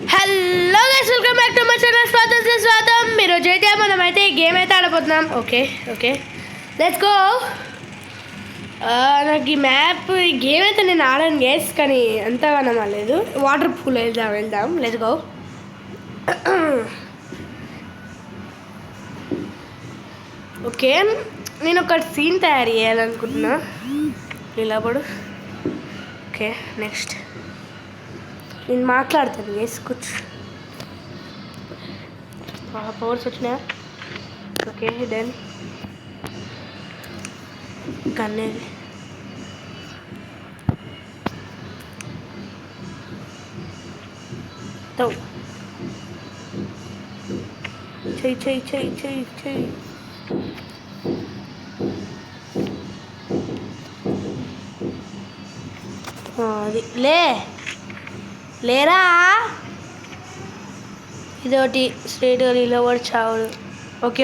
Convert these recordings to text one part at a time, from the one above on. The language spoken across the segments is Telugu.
Hello guys, welcome back to my channel. స్వాగతం. మీరు అయితే మనమైతే ఈ గేమ్ అయితే ఆడబోతున్నాం. Okay let's go. నాకు ఈ మ్యాప్, ఈ గేమ్ అయితే నేను ఆడాను గైస్, కానీ అంతగా నమ్మలేదు. వాటర్ పూల్ వెళ్దాం లెట్స్ గో. ఓకే, నేను ఒక సీన్ తయారు చేయాలనుకుంటున్నా. నిలబడు. ఓకే, నెక్స్ట్ నేను మాట్లాడతాను గైస్. కూర్చో. పవర్స్ వచ్చినాయా? Okay, done. కన్నేది చెయ్యి. అది లేరా, ఇదొకటి స్ట్రైట్గా నిలబడి చావుడు. Okay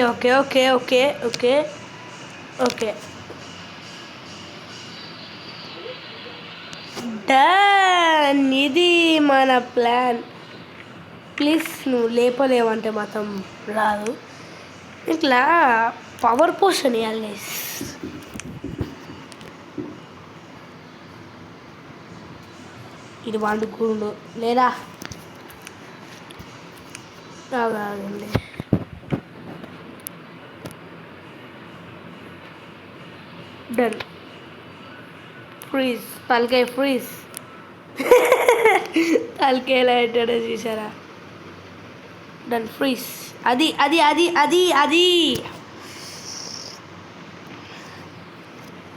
done. ఇది మన ప్లాన్. ప్లీజ్ నువ్వు లేపలేవంటే మాత్రం రాదు. ఇట్లా పవర్ పోషన్ ఇవ్వాలి. ఇది వండుకుండు లేదా కాదండి. డన్. ఫ్రీజ్ తలకాయ ఫ్రీజ్. తలకాయలా పెట్టాడో చూసారా? Done freeze. అది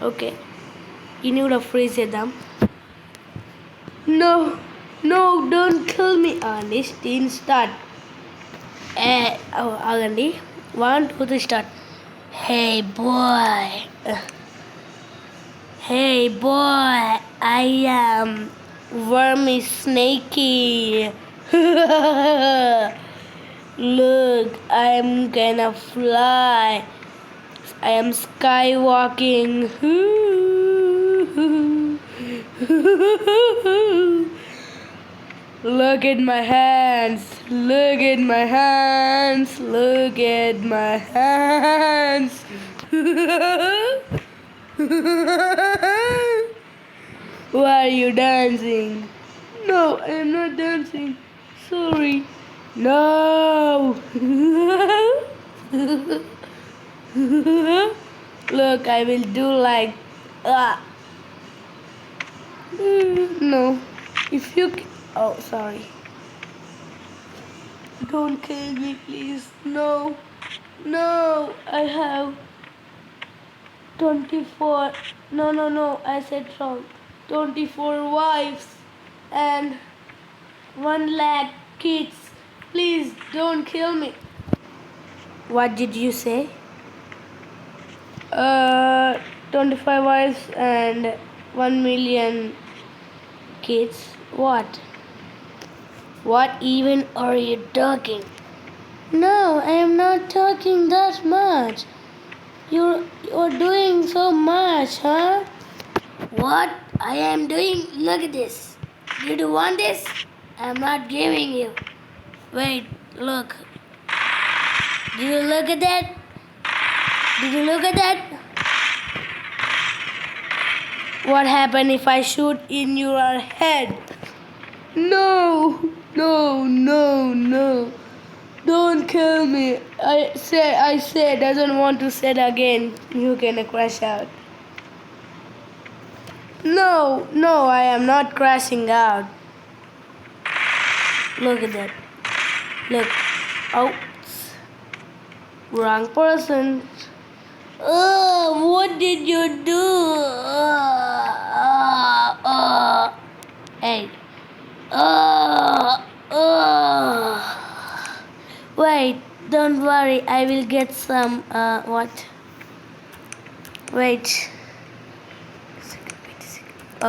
ఓకే, ఇన్ని కూడా ఫ్రీజ్ చేద్దాం. No, don't kill me. Next start. ఆగండి. 1, 2, 3 start. Hey boy, I am Wormy Snakey. Look, I'm gonna fly. I am skywalking. Look at my hands. Why are you dancing? No, I am not dancing. Sorry. No. Look, I will do like no. If you oh, sorry. Don't kill me, please. No. I have 24. No. I said wrong. 24 wives and 1 lakh kids. Please don't kill me. What did you say? 25 wives and 1 million kids. What even are you talking? No, I am not talking that much. You're doing so much, huh? What I am doing? Look at this. Did you want this? I'm not giving you. Wait, look. Did you look at that? What happened if I shoot in your head? No. Don't kill me. I said doesn't want to say it again. You're gonna crash out. No, I am not crashing out. Look at that. Look. Oh. Wrong person. What did you do? Hey. Wait, don't worry. I will get some. What? Wait.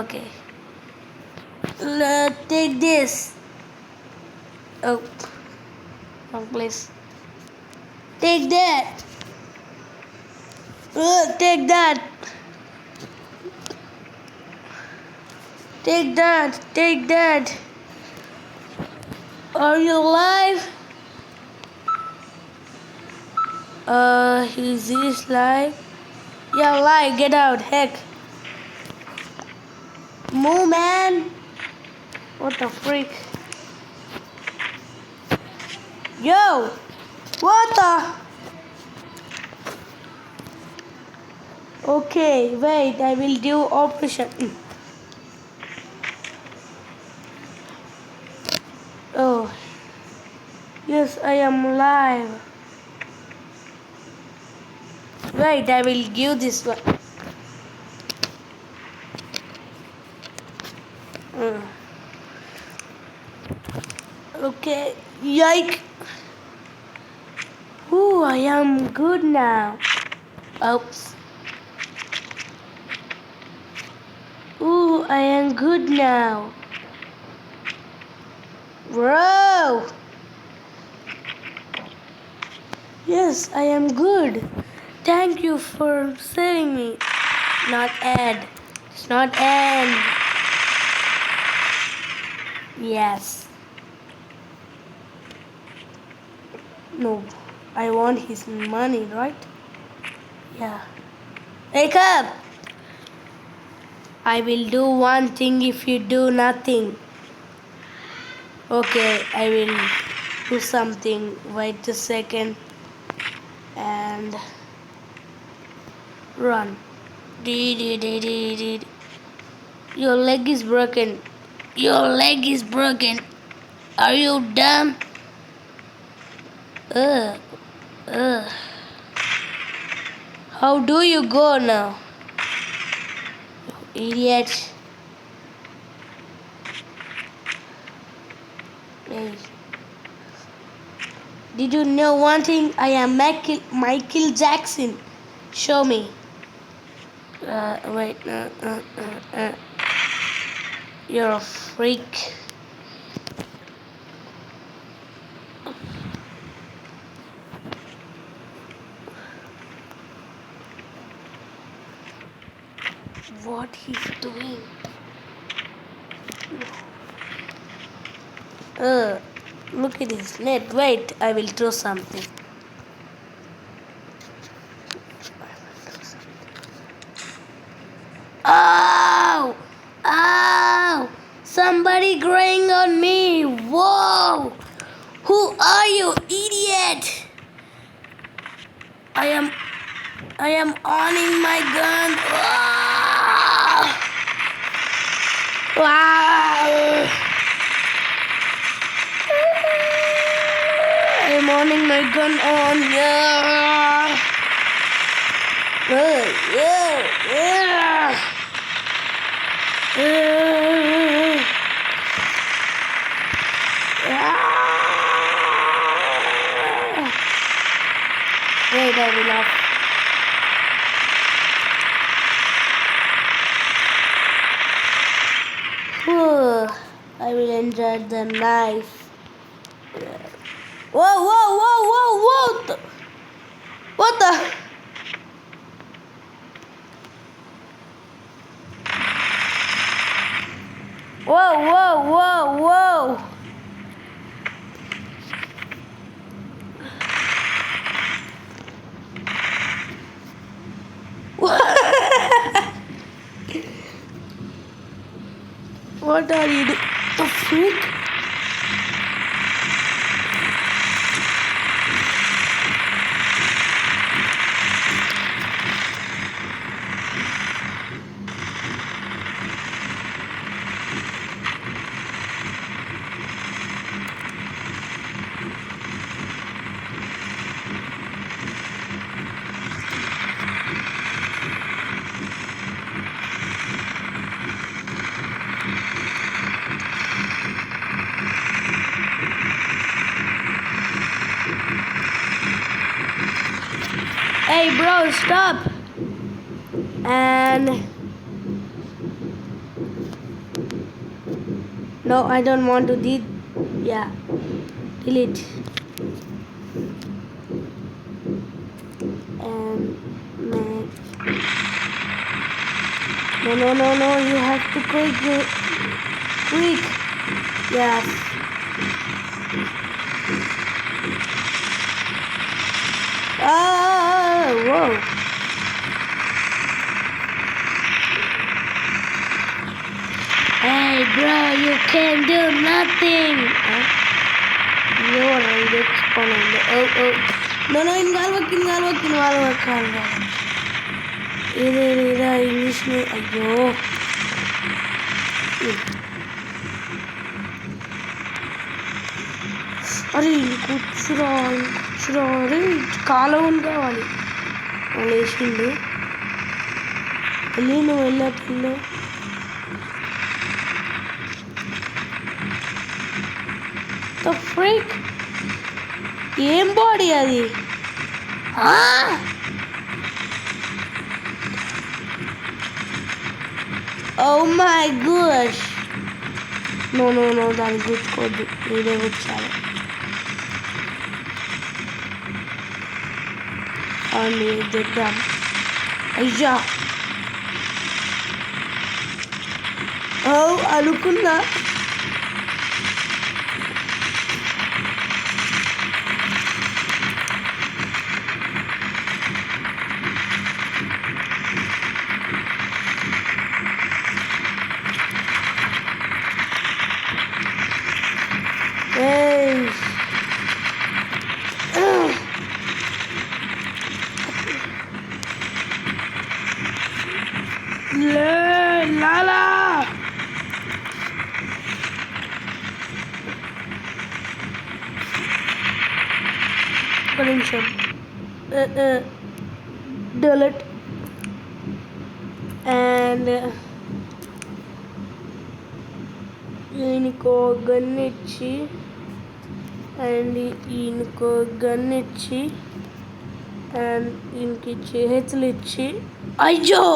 Okay. Take this. Oh. Wrong place. Take that. Take that. Are you alive? Is this live? Yeah, live. Get out. Heck. Move, man. What the freak? Yo! What the? Okay, wait. I will do operation. Oh. Yes, I am live. Wait, I will give this one. Okay, yike. Ooh, I am good now. Oops. Ooh, I am good now. Bro. Yes, I am good. Thank you for saving me. Not Ed. It's not Ed. Yes. No. I want his money, right? Yeah. Wake up! I will do one thing if you do nothing. Okay, I will do something. Wait a second. And run. Your leg is broken. Your leg is broken. Are you dumb? Ugh. Ugh. How do you go now? Idiot. Hey. Did you know one thing? I am Michael Jackson. Show me. Wait. You're a freak. What he's doing? Look at his net. Wait, I will do something. Oh! Oh! Somebody graying on me! Whoa! Who are you, idiot? I am owning my gun. Wow! I am owning my gun on. Yeah! Yeah! Wait, I will off. I will enjoy the knife. Whoa! What the? Whoa! What are you doing? The freak? Hey bro, stop! And no, I don't want to delete. And no, you have to quick. Yes. Whoa. Hey bro, you can do nothing. You're exponent. Oh. No, involve. Ida, English में अयो. अरे कुछ अरे काला उनका वाली मलेशियन వెళ్ళిను వెళ్ళట్లే ద ఫ్రీక్ ఏం బాడీ అది ఓ మై గాష్ నో దాన్ని గుర్తుకోద్దు ఇదే వచ్చాలి అని దిద్దాం అయ్యా ఓ అనుకున్నా లాలా ఒక నిమిషం delete and ఈయనకో గన్ ఇచ్చి అండ్ ఈయనకో గన్ ఇచ్చి అండ్ ఈయనకి చేతులు ఇచ్చి అయ్యో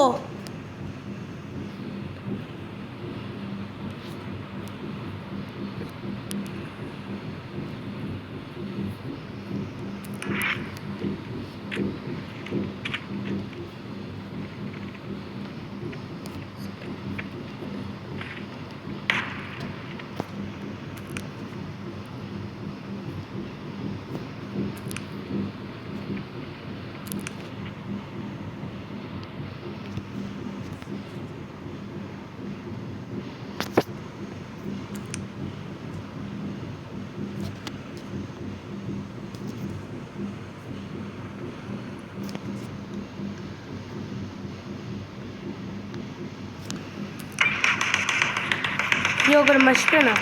ఒకటి మర్చిపోయినా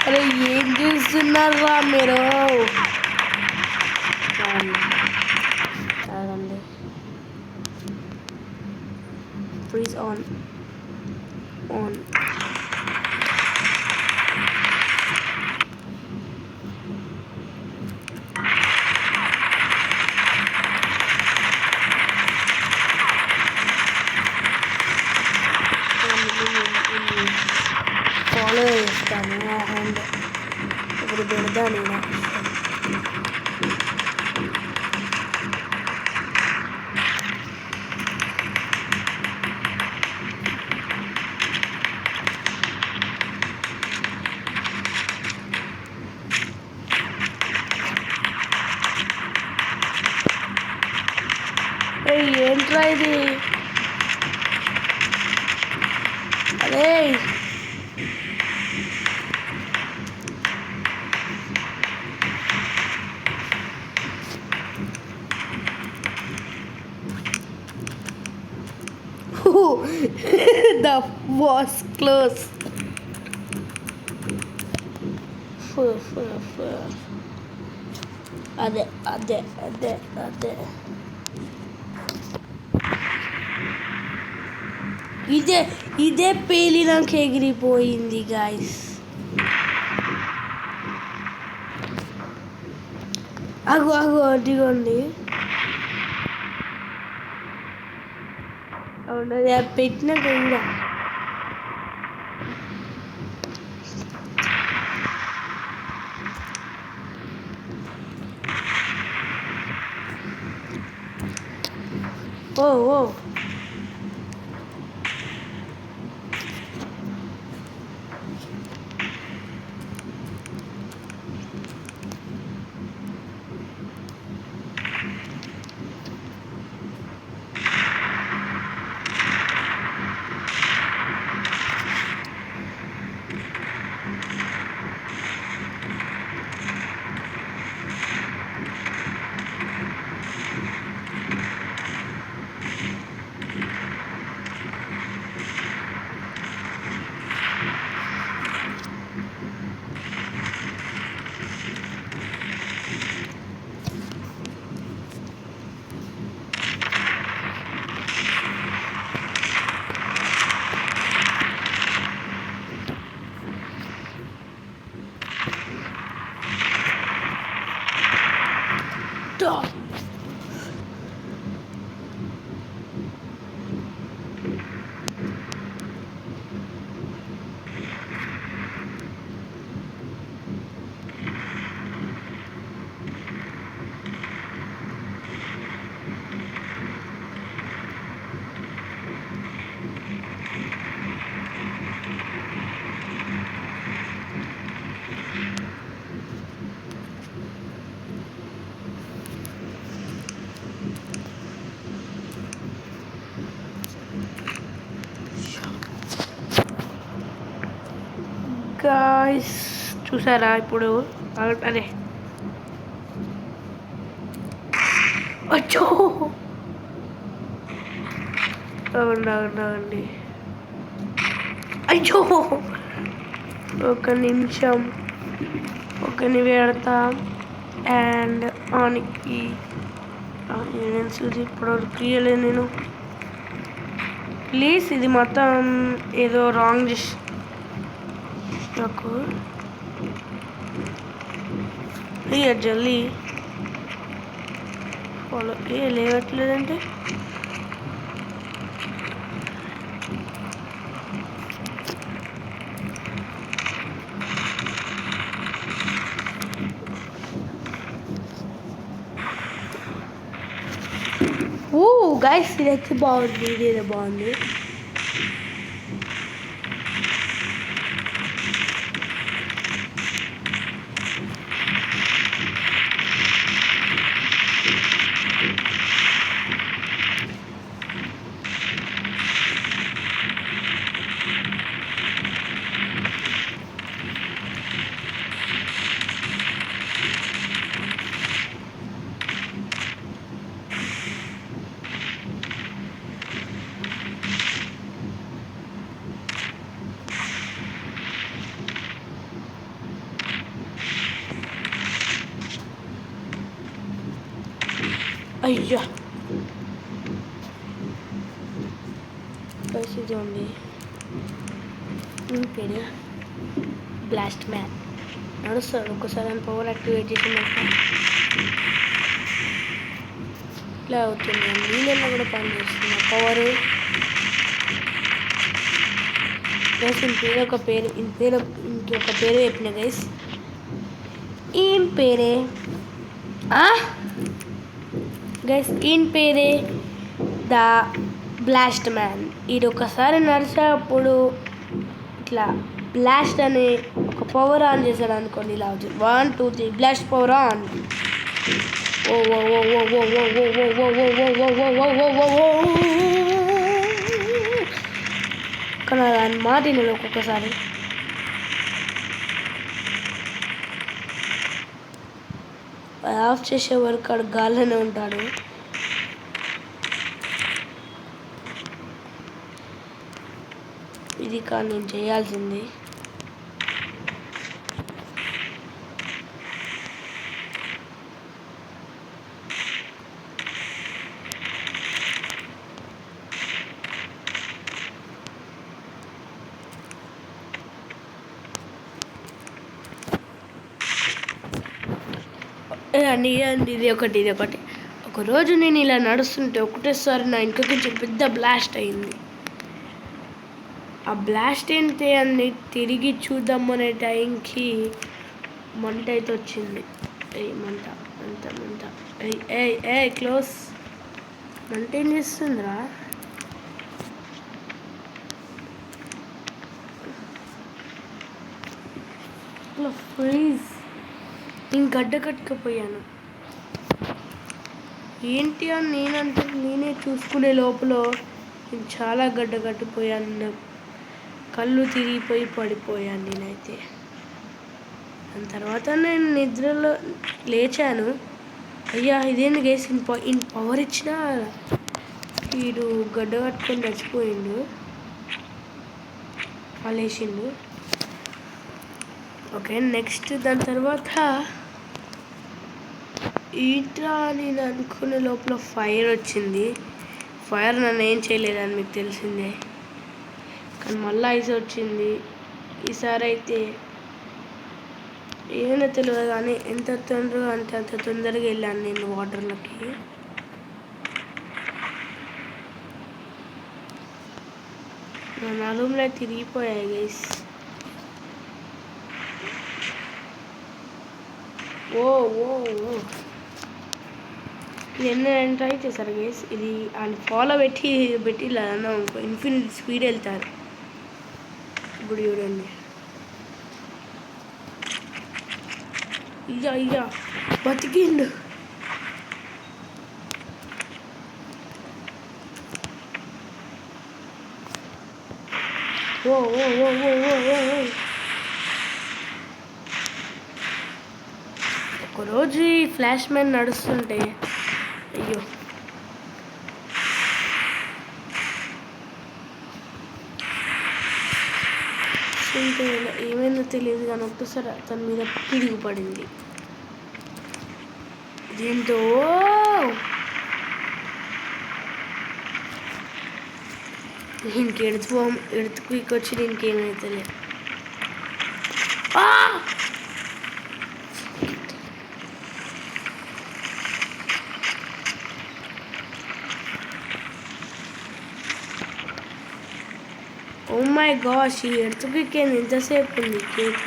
అరే ఏం చేస్తున్నారా మీరు ఫ్రీజ్ ఆన్ ఫాలో చేస్తాను హ్యాండ్ ఇప్పుడు పెడతా నేను ఏంట్రా ఇది అరే the was close. అదే ఇదే పేలినాక ఎగిరిపోయింది గాయస్ అగో అదిగోండి అవునది పెట్టినాక కూడా ఓ గాయ్స్ చూసారా ఇప్పుడు అరే అచ్చో అవునండి అయ్యో ఒక నిమిషం ఒకని పెడతాం అండ్ ఆనికి ఇప్పుడు తీయలేదు నేను ప్లీజ్ ఇది మొత్తం ఏదో రాంగ్ చేసి నాకు జల్దీ ఫాలో లేవట్లేదంటే గైస్ ఇదైతే బాగుంది ఇదేదో బాగుంది అయ్యా ఇది ఉంది పేరు బ్లాస్ట్ మ్యాన్ నడుస్తాడు ఒక్కసారి అని పవర్ యాక్టివేట్ చేసిన ఇట్లా అవుతుంది నీళ్ళలో కూడా పనిచేస్తుంది పవర్ గైస్ ఇంకొక పేరు ఇంకొక పేరు చెప్పిన గైస్ ఏం పేరే గైస్ ఈయన పేరే ద బ్లాస్ట్ మ్యాన్ ఇది ఒకసారి నడిచేటప్పుడు ఇట్లా బ్లాస్ట్ అనే ఒక పవర్ ఆన్ చేశాడు అనుకోండి ఇలా అవుతుంది 1 2 3 బ్లాస్ట్ పవర్ ఆన్ కానీ దాని మాట నేను ఒక్కొక్కసారి ఆఫ్ చేసే వరకు ఆడు గాల్లోనే ఉంటాడు ఇది కానీ నేను చేయాల్సింది ఇది ఒకటి ఒకరోజు నేను ఇలా నడుస్తుంటే ఒకటేసారి నా ఇంటికి నుంచి పెద్ద బ్లాస్ట్ అయింది ఆ బ్లాస్ట్ ఏంటి అని తిరిగి చూద్దాం అనే టైంకి మంట అయితే వచ్చింది మంట క్లోజ్ మంట ఏం చేస్తుందిరా ప్లీజ్ నేను గడ్డ కట్టుకుపోయాను ఏంటి అని నేనే చూసుకునే లోపల నేను చాలా గడ్డ కట్టిపోయాను కళ్ళు తిరిగిపోయి పడిపోయాను నేనైతే దాని తర్వాత నేను నిద్రలో లేచాను అయ్యా ఇదేంది గేసి ఇన్ పవర్ ఇచ్చినా వీడు గడ్డ కట్టుకొని చచ్చిపోయిండు లేచిండు ఓకే నెక్స్ట్ దాని తర్వాత ఈట్రా నేను అనుకునే లోపల ఫైర్ వచ్చింది ఫైర్ నన్ను ఏం చేయలేదని మీకు తెలిసిందే కానీ మళ్ళీ ఐస్ వచ్చింది ఈసారి అయితే ఏమైనా తెలియదు కానీ ఎంత తొందరగా అంటే అంత తొందరగా వెళ్ళాను నేను వాటర్లోకి నా నలుగులో తిరిగిపోయాయి గైస్ ఓ ఇది ఎన్న ట్రై చేశారు గైస్ ఇది ఆయన ఫాలో పెట్టి ఇలా ఇన్ఫినిట్ స్పీడ్ వెళ్తారు ఇప్పుడు చూడండి అయ్యా బతికిండు ఓ ఒకరోజు ఈ ఫ్లాష్ మ్యాన్ నడుస్తుంటే అయ్యో ఏమైందో తెలియదు కానీ ఒక్కసారి తన మీద పిడుగు పడింది. దీంతో దీనికి ఎడుతుకు వచ్చి దీనికి ఏమైతే ఓ మై గాష్, ఈ ఎడుతుకి ఎంతసేపు ఉంది cake.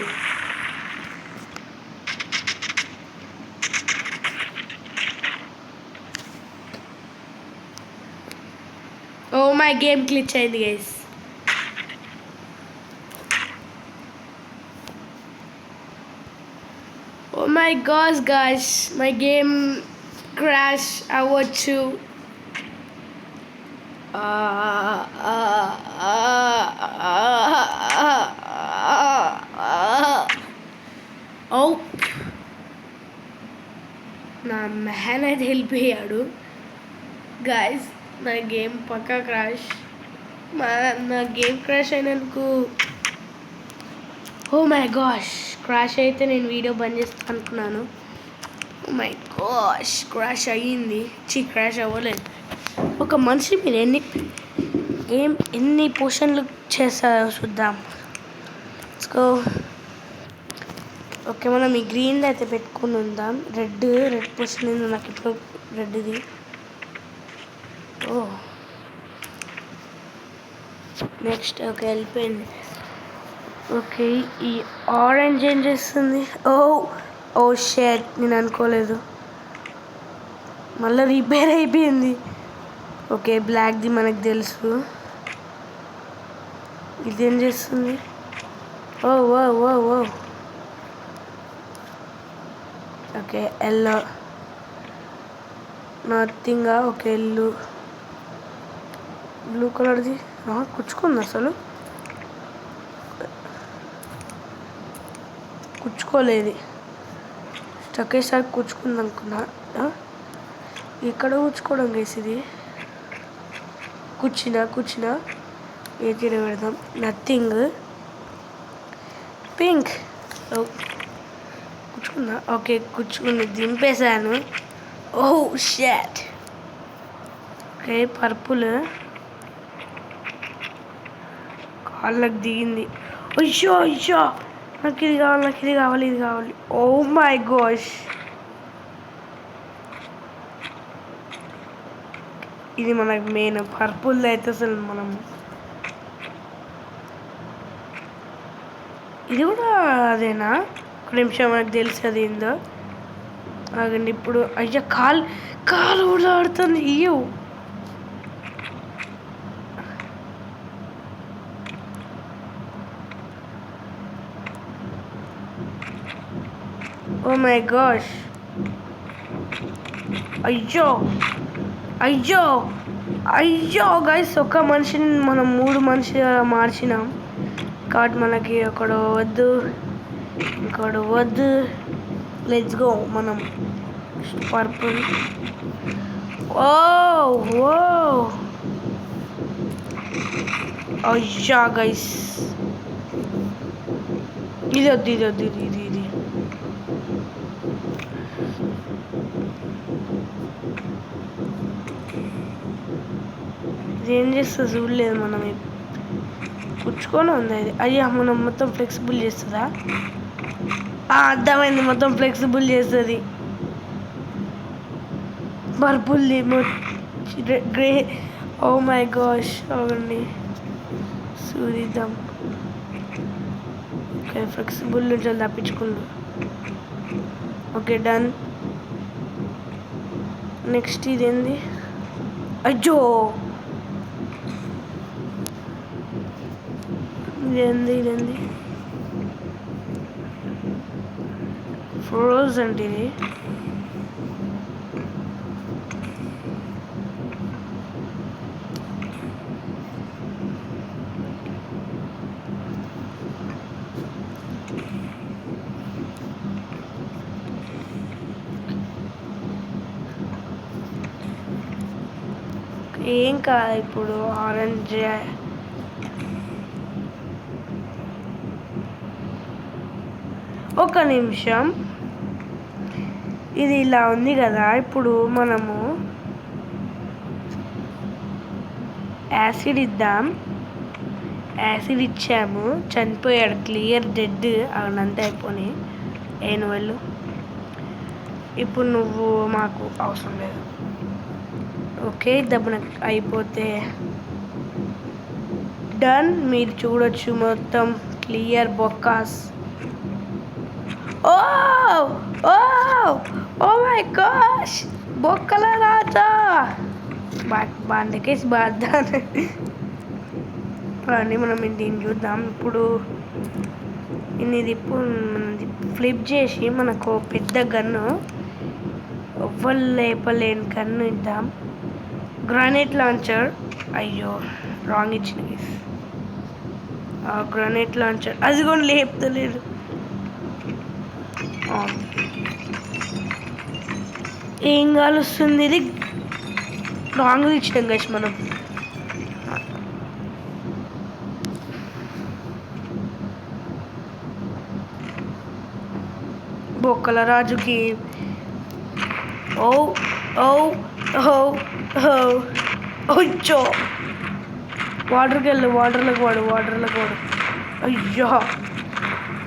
Oh my game glitch అయింది guys. Oh my gosh guys, మై గేమ్ క్రాష్ అవ్వచ్చు. నా మ్యాన్ అయితే వెళ్ళిపోయాడు గైస్. నా గేమ్ పక్కా క్రాష్. నా గేమ్ క్రాష్ అయినందుకు ఓ మై గాష్, క్రాష్ అయితే నేను వీడియో బంద్ చేస్తాను అనుకున్నాను. ఓ మై గాష్, క్రాష్ అయ్యింది. క్రాష్ అవ్వలేదు. ఒక మనిషి మీరు ఎన్ని పోషన్లు చేస్తారో చూద్దాం. సో ఓకే, మనం ఈ గ్రీన్ది అయితే పెట్టుకుని ఉందాం. రెడ్ పోషన్ ఉంది నాకు ఇప్పుడు, రెడ్ది. ఓ నెక్స్ట్ ఓకే వెళ్ళిపోయింది. ఓకే, ఈ ఆరెంజ్ ఏం చేస్తుంది? ఓ షేట్, నేను అనుకోలేదు. మళ్ళీ రిపేర్ అయిపోయింది. ఓకే, బ్లాక్ది మనకు తెలుసు. ఇదేం చేస్తుంది? Oh okay, yellow nothing. Okay, blue కలర్ది కుచ్చుకుంది. అసలు కుచ్చుకోలేదు, ఒకేసారి కుచ్చుకుంది అనుకున్నా. ఇక్కడ కుచ్చుకోవడం గేసి ఇది. కూర్చున్నా ఏ తీర పెడదాం. నథింగ్. పింక్ కుచ్చుకుందా? ఓకే, కుచ్చుకుంది, దింపేశాను. ఓ షాట్. ఓకే, పర్పుల్ కాళ్ళకి దిగింది. అయ్యో నాకు ఇది కావాలి. ఓ మై గాష్, ఇది మనకు మెయిన్. పర్పుల్ అయితే అసలు మనం ఇది కూడా అదేనా? ఒక నిమిషం, మనకు తెలుసు అది ఏందో. ఆగండి ఇప్పుడు. అయ్యా, కాలు కూడా ఆడుతుంది. అయ్యో, ఓ మై గాష్. అయ్యో గైస్, ఒక మనిషిని మనం 3 మనిషిగా మార్చినాం కాబట్టి మనకి ఒకడు వద్దు. Let's go. మనం పర్పుల్. ఓ అయ్యా గైస్, ఇది ఏం చేస్తా చూడలేదు. మనం కుచ్చుకొని ఉంది అది. అయ్యా, మనం మొత్తం ఫ్లెక్సిబుల్ చేస్తుందా? అర్థమైంది, మొత్తం ఫ్లెక్సిబుల్ చేస్తుంది. పర్పుల్ది గ్రే. ఓ మై గాష్, అవునండి చూద్దాం. ఓకే, ఫ్లెక్సిబుల్ నుంచి తప్పించుకుందాం. Okay, done. నెక్స్ట్ ఇదేంది? అయ్యో, ఇదేంది? ఫ్రోజ్ అంటే ఇది. ఏం కాదు ఇప్పుడు ఆరెంజ్. ఒక నిమిషం, ఇది ఇలా ఉంది కదా. ఇప్పుడు మనము యాసిడ్ ఇద్దాం. యాసిడ్ ఇచ్చాము, చనిపోయాడు, క్లియర్ డెడ్. అవనంతా అయిపోయి ఏనువల్లు. ఇప్పుడు నువ్వు మాకు అవసరం లేదు. ఓకే, దెబ్బన అయిపోతే డన్. మీరు చూడొచ్చు మొత్తం క్లియర్ బొక్కాస్. Oh oh oh my gosh, బొక్కల రాజా. బాండకేసి బాద్దాను. అని మనం దీన్ని చూద్దాం. ఇప్పుడు ఇది ఫ్లిప్ చేసి మనకు పెద్ద గన్ను, ఎవ్వరు లేపలేని గన్ను ఇద్దాం. Granite launcher. అయ్యో రాంగ్ ఇచ్చిన. గ్రానైట్ లాంచర్ అది కూడా లేపుతలేదు. ఏం కాలుస్తుంది ఇది? రాంగ్ ఇచ్చినాం గైస్ మనం. బొక్కల రాజుకి. ఓ ఓ ఓ ఓ అయ్యో, వాటర్కి వెళ్ళు, వాటర్లోకి వాడు. అయ్యో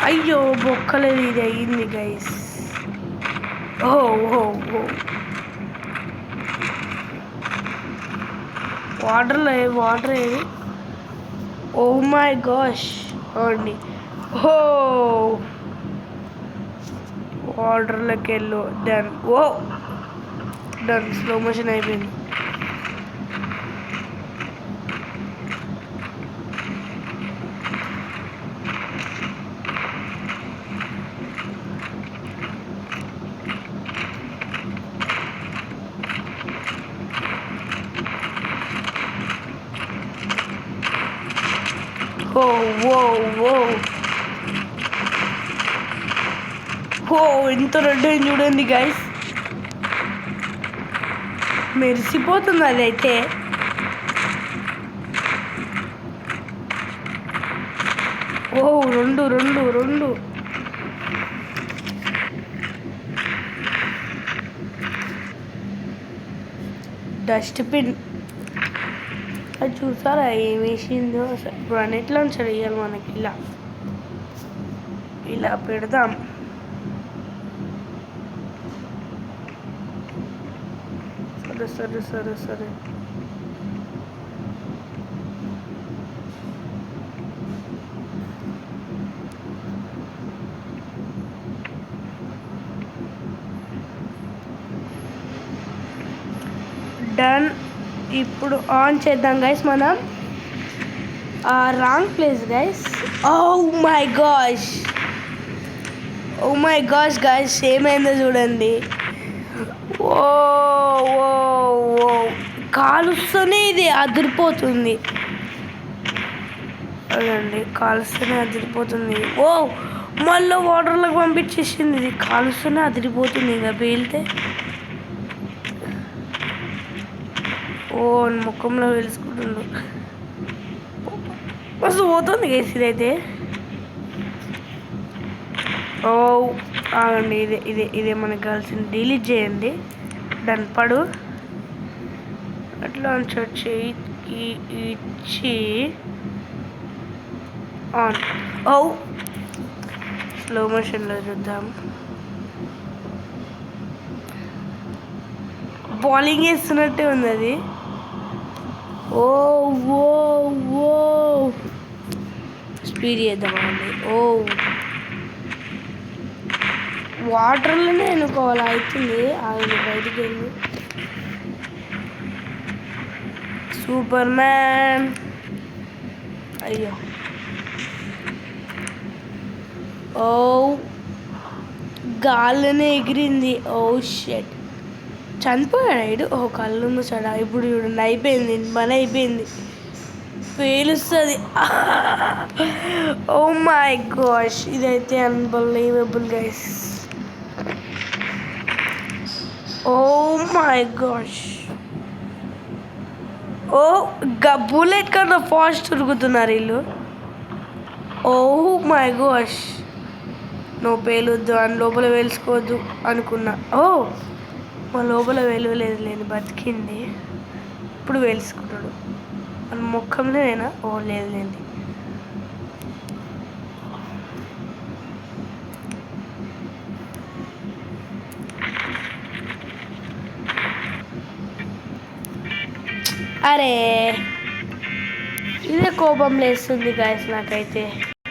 అయ్యో, బొక్కలేదు. ఇది అయ్యింది గైస్. ఓ ఓ ఓ, వాటర్ ఏది? ఓ మై గాష్ అండి. ఓ వాటర్లోకి వెళ్ళు. డన్. ఓ డన్. స్లో మోషన్ అయిపోయింది. ఓ ఓ ఓ ఓ, ఎంత రెడ్ అయింది చూడండి గైస్. మెరిసిపోతుంది అది అయితే. ఓ రెండు. డస్ట్బిన్ అది చూసారా ఏం వేసిందో? గ్రానైట్ లాంచర్ వేయాలి మనకి. ఇలా పెడదాం. సరే. డన్. ఇప్పుడు ఆన్ చేద్దాం గైస్ మనం. Wrong place guys. Oh my gosh guys, ఏమైందో చూడండి. ఓ ఓ ఓ, కాలుస్తూనే ఇది అదిరిపోతుంది. అదండి, కాలుస్తూనే అదిరిపోతుంది. ఓ మళ్ళీ వాటర్లోకి పంపించేసింది. ఇది కాలుస్తూనే అదిరిపోతుంది. ఇంకా పేలితే ఓ ముఖంలో వెలుసుకుంటుండు. మస్తు పోతుంది గైస్ ఇదైతే. ఓ ఆగండి, ఇదే మనకు కావాల్సింది. డిలీట్ చేయండి. డన్. పడు. అట్లా వచ్చి ఇచ్చి ఆన్. ఓ స్లో మోషన్లో చూద్దాం. బౌలింగ్ వేస్తున్నట్టే ఉంది అది. ఓ ఓ ఓ, స్పీడ్ చేద్దామండి. ఓ వాటర్లోనే ఎన్నుకోవాలి అవుతుంది. ఆయన బయటికి వెళ్ళి సూపర్ మ్యాన్. అయ్యో ఓ, గాల్లోనే ఎగిరింది. ఓ షెట్, చనిపోయాడు. ఓ కళ్ళు మూసాడా. ఇప్పుడు చూడండి అయిపోయింది, పని అయిపోయింది. పేలుస్తుంది. ఓ మై గాష్, ఇదైతే unbelievable guys. Oh my gosh, oh bullet కన్నా ఫాస్ట్ ఉరుకుతున్నారు వీళ్ళు. ఓ మై గోష్, నువ్వు పేలొద్దు అని లోపల వేలుసుకోవద్దు అనుకున్నా. ఓ మా లోపల వెలువలేదు, బతికింది. ఇప్పుడు వేలుసుకున్నాడు మన ముఖంలోనేనా? ఓ లేదు. అరే ఇదే కోపం లేస్తుంది గాయస్ నాకైతే.